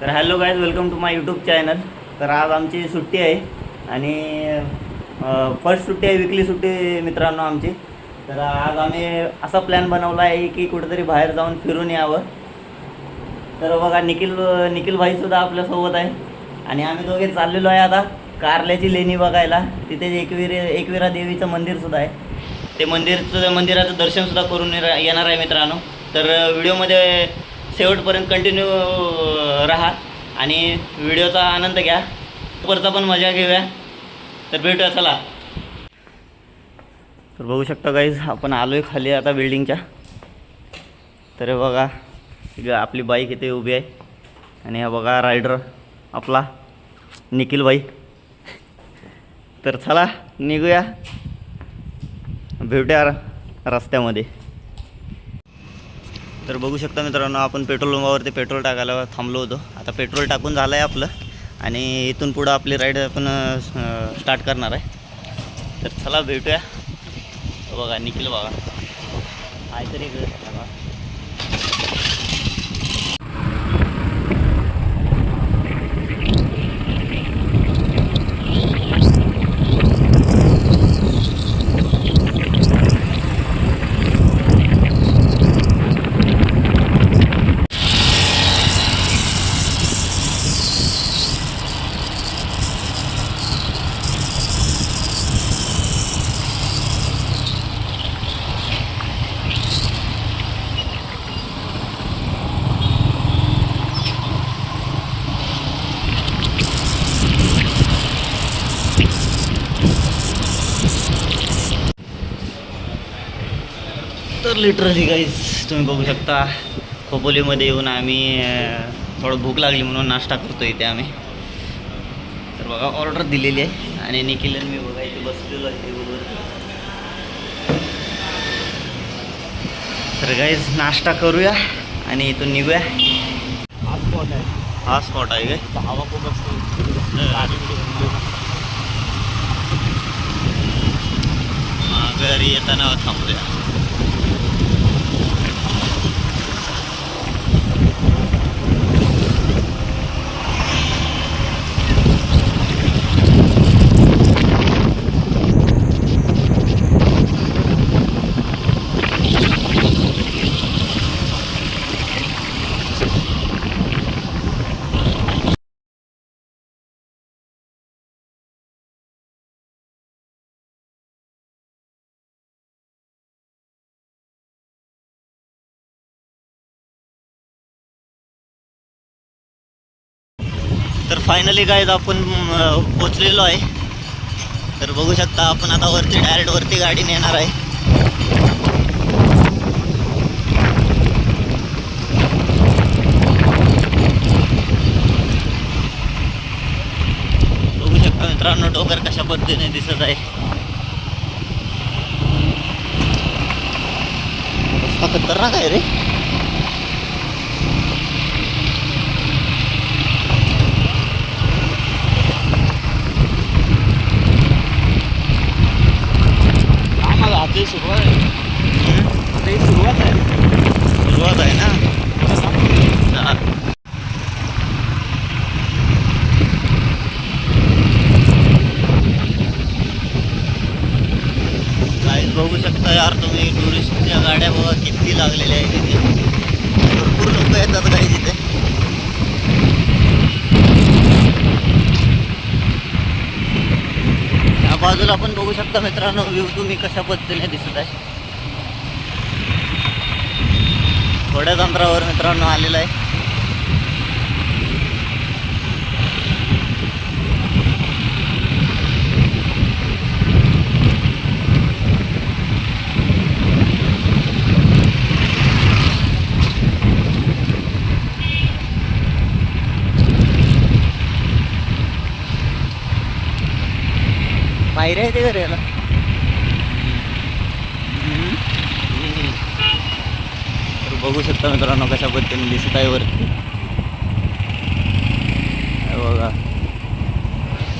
तर hello guys, welcome to my YouTube channel. तर आज आमची सुट्टी आहे आणि फर्स्ट सुट्टी आहे, विकली सुट्टी मित्रांनो आमची. तर आज आम्ही असा प्लॅन बनवला आहे की कुठेतरी बाहेर जाऊन फिरून यावं. तर बघा, निखिल भाईसुद्धा आपल्यासोबत आहे आणि आम्ही दोघे चाललेलो आहे आता कारल्याची लेणी बघायला. तिथे एकविरा देवीचं मंदिरसुद्धा आहे. ते मंदिराचं दर्शनसुद्धा करून येणार आहे मित्रांनो. तर व्हिडिओमध्ये शेवटपर्यंत कंटिन्यू राहा आणि व्हिडिओचा आनंद घ्या, वरचा पण मजा घेऊया. तर भेटूया, चला. तर बघू शकता गाईज, आपण आलो आहे खाली आता बिल्डिंगच्या. तर बघा, आपली बाईक इथे उभी आहे आणि हा बघा रायडर आपला निखिल भाई. तर चला निघूया, भेटूया रस्त्यामध्ये. तर बघू शकता मित्रांनो, आपण पेट्रोल पंपावरती पेट्रोल टाकायला थांबलो होतो. आता पेट्रोल टाकून झालं आहे आपलं आणि इथून पुढं आपली राईड आपण स्टार्ट करणार आहे. तर चला भेटूया. बघा निखिल, बघा काहीतरी बघा. तर लिटरली गाईज, तुम्ही बघू शकता खोपोलीमध्ये येऊन आम्ही थोडं भूक लागली म्हणून नाश्ता करतो इथे आम्ही. तर बघा, ऑर्डर दिलेली आहे आणि निखिल आणि मी बघा इथे बसलेलो आहे टेबलवर. तर गाईज, नाश्ता करूया आणि इथून निघूया. हा स्पॉट आहे काय? हवा खूप असते, घरी येताना थांबूया. तर फायनली गाईज आपण पोचलेलो आहे. तर बघू शकता, आपण आता डायरेक्ट वरती गाडी नेणार आहे. बघू शकता मित्रांनो, डोंगर कशा पद्धतीने दिसत आहे. रस्ता खतरनाक आहे रे. सुरुवात आहे ना. गाईज बघू शकता यार तुम्ही, टुरिस्टच्या गाड्या बघा किती लागलेल्या आहेत तिथे. भरपूर लोक येतात गाईज इथे. त्या बाजूला आपण बघू शकता मित्रांनो, व्ह्यू तुम्ही कशा पद्धतीने दिसत आहे. थोड्याच अंतरावर मित्रांनो आलेला आहे. पायऱ्या आहे ते घरी याला. बघू शकता मित्रांनो कशा पद्धतीने दिसत आहे वरती. बघा,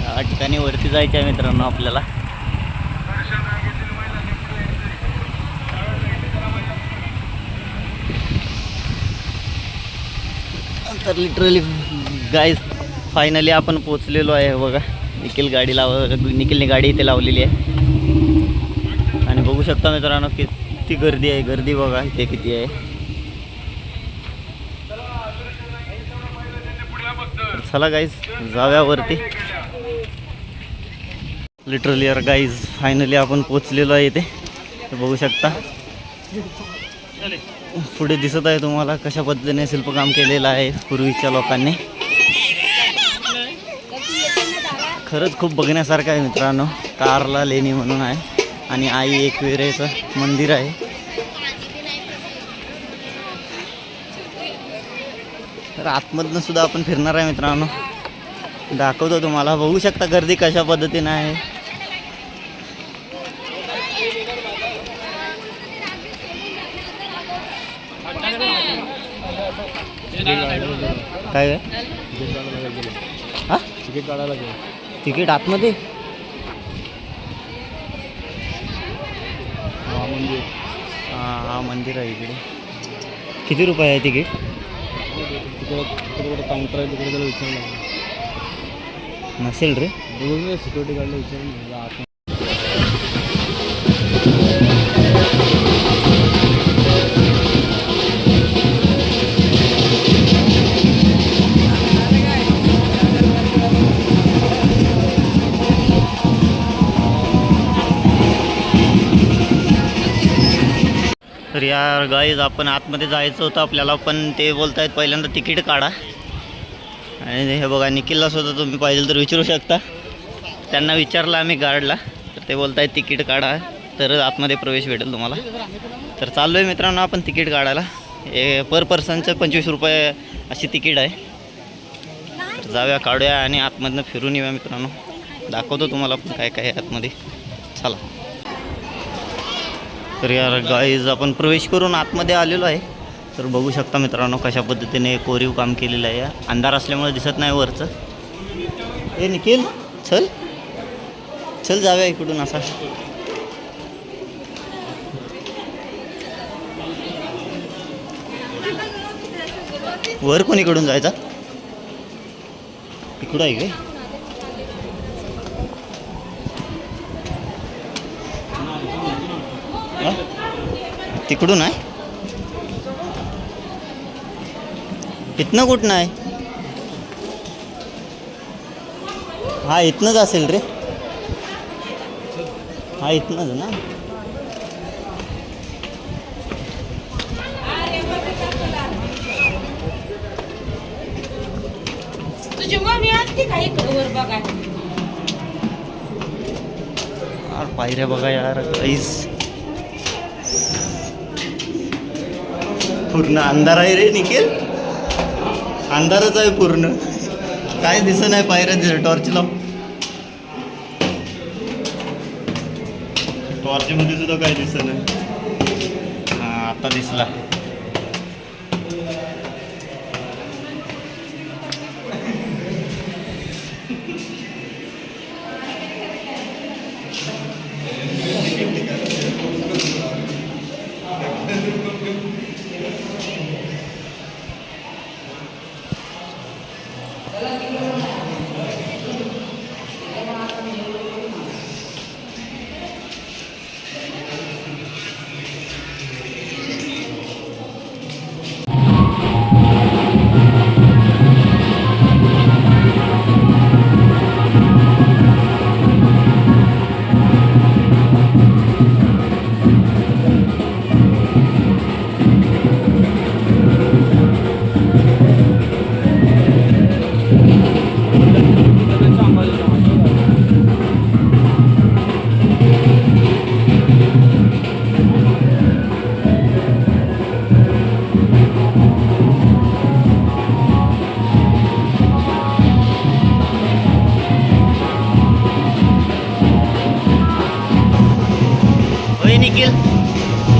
या ठिकाणी वरती जायचं आहे मित्रांनो आपल्याला. तर लिटरली गाईज फायनली आपण पोचलेलो आहे बघा. निखिलने गाडी इथे लावलेली आहे आणि बघू शकता मित्रांनो किती गर्दी आहे. गर्दी बघा इथे किती आहे. चला गाईज जाऊया वरती. लिटरली यार गाईज फायनली आपण पोचलेलो आहे इथे. तर बघू शकता पुढे दिसत आहे तुम्हाला कशा पद्धतीने शिल्पकाम केलेलं आहे पूर्वीच्या लोकांनी. खरंच खूप बघण्यासारखं आहे मित्रांनो. कारला लेणी म्हणून आहे आणि आई एकविरेचं मंदिर आहे. तर आतमधनं सुद्धा आपण फिरणार आहे मित्रांनो. दाखवतो तुम्हाला. बघू शकता गर्दी कशा पद्धतीने आहे. काय हां तिकीट काढायला तिकीट आतमध्ये हा मंदिर आहे इकडे. किती रुपये आहे तिकीट? तिकडे काउंटर आहे तिकडे त्याला विचारलं नसेल रे. सिक्युरिटी गार्डला विचारून. तर यार गाईज आपण आतमध्ये जायचं होतं आपल्याला, पण ते बोलत आहेत पहिल्यांदा तिकीट काढा. आणि हे बघा निखिलला सुद्धा तुम्ही पाहिजे तर विचारू शकता. त्यांना विचारलं आम्ही गार्डला तर ते बोलत आहेत तिकीट काढा तर आतमध्ये प्रवेश भेटेल तुम्हाला. तर चाललो आहे मित्रांनो आपण तिकीट काढायला. हे पर पर्सनचं 25 रुपये अशी तिकीट आहे. तर जाऊया काढूया आणि आतमधनं फिरून येऊया मित्रांनो. दाखवतो तुम्हाला पण काय काय आहे आतमध्ये. चला. तर यार गाईज आपण प्रवेश करून आतमध्ये आलेलो आहे. तर बघू शकता मित्रांनो कशा पद्धतीने कोरीव काम केलेलं आहे. अंधार असल्यामुळे दिसत नाही वरचं. ए निखिल चल चल जाऊया इकडून असा. वर कोणीकडून जायचा? इकडं आहे काय? तिकडून आहे. इथनं कुठनं आहे? हा इथनंच असेल रे. हा इथनंच ना. तुझी मम्मी असते का इकडं बघा. पायऱ्या बघा यार काहीच. पूर्ण अंधार आहे रे निखिल. अंधारच आहे पूर्ण. काय दिसत नाही पायऱ्या. टॉर्च लाव. टॉर्चमध्ये सुद्धा काय दिसत नाही. हां आता दिसला. निखिल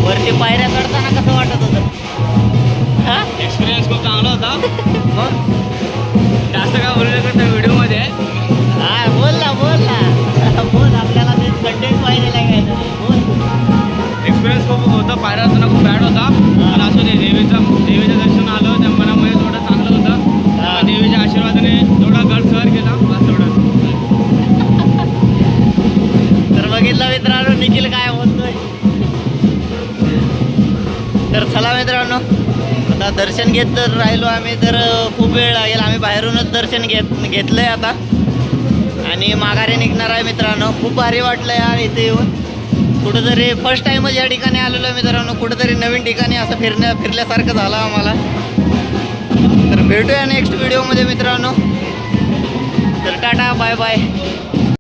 वरती पायऱ्या चढताना कसं वाटत होतं? हां एक्सपिरियन्स खूप चांगला होता. मग जास्त काय बोलू नका त्या व्हिडिओमध्ये. हां बोल ना बोल. आपल्याला ते कंटेंट पाहिजे घ्यायचं. बोल. एक्सपिरियन्स खूप होता. पायऱ्या चढताना खूप बॅड होता. पण असं ते देवीचं दर्शन आलं त्या मनामध्ये थोडं चांगलं होतं. देवीच्या आशीर्वादाने आता दर्शन घेत जर राहिलो आम्ही तर खूप वेळ लागेल. आम्ही बाहेरूनच दर्शन घेतलं आहे आता आणि माघारी निघणार आहे मित्रांनो. खूप भारी वाटलं यार इथे येऊन. कुठंतरी फर्स्ट टाईमच या ठिकाणी आलेलो आहे मित्रांनो. कुठंतरी नवीन ठिकाणी असं फिरल्यासारखं झालं आम्हाला. तर भेटूया नेक्स्ट व्हिडिओमध्ये मित्रांनो. तर टाटा बाय बाय.